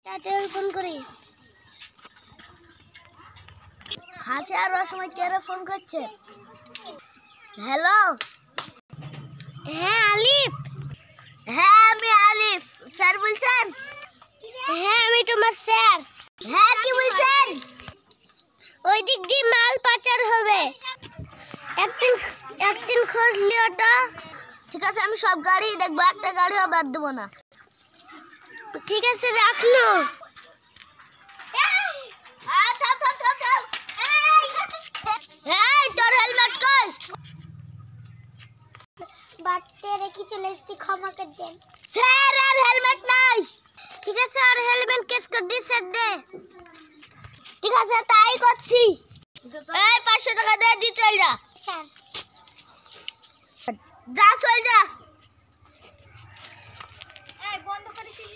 Telephone করি খাচ্ছে আর ওর সময় কে ফোন করছে। হ্যালো, হ্যাঁ আলিফ। হ্যাঁ আমি আলিফ। স্যার বলছেন? হ্যাঁ আমি তোমার স্যার। হ্যাঁ কি বলছেন? ওই দিক দিয়ে মাল পাচার হবে, একদিন খোঁজ লিও তো। ঠিক আছে আমি সব গাড়ি দেখবো, একটা গাড়িও বাদ দেবো না। ঠিক আছে রাখলো। তোর হেলমেট কই? বাড়তে রেখে চলে এসেছি, ক্ষমা করে দেন স্যার। আর হেলমেট নাই। ঠিক আছে আর হেলমেট কেস করে দি স্যার দে। ঠিক আছে তাই করছি। এই 500 টাকা দে, দি চল যা। স্যার যা চল যা। এই বন্ধ করেছিস?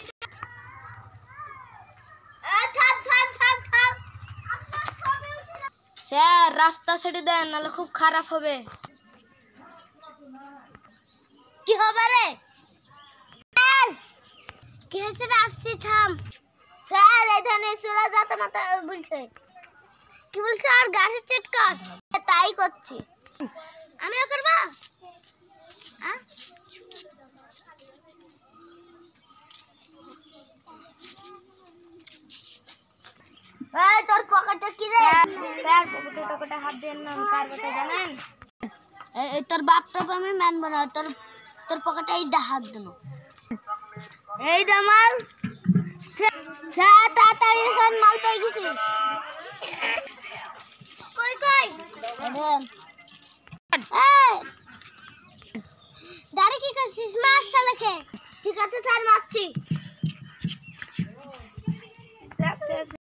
স্যার রাস্তা ছেড়ে দেন, নাহলে খুব খারাপ হবে। কি হবে রে? কি হয়েছে? আসছি থাম। স্যার এখানে চলে যাতে মাথা বলছে। কি বলছে? আর গাড়ি চেক কর। তাই করছি। আমিও করবো। এই তোর পকেটে কি রে? স্যার পকেটে হাত দেন না, কার কথা জানেন? এই তোর বাপটা আমি মানব না, তোর পকেটে এই হাত দেন। এই দা মাল। স্যার তাড়াতাড়ি এখানে মাল পেয়ে গেছি। কই কই? দাঁড়ি কি করছিস? মার শালাকে। ঠিক আছে স্যার মারছি।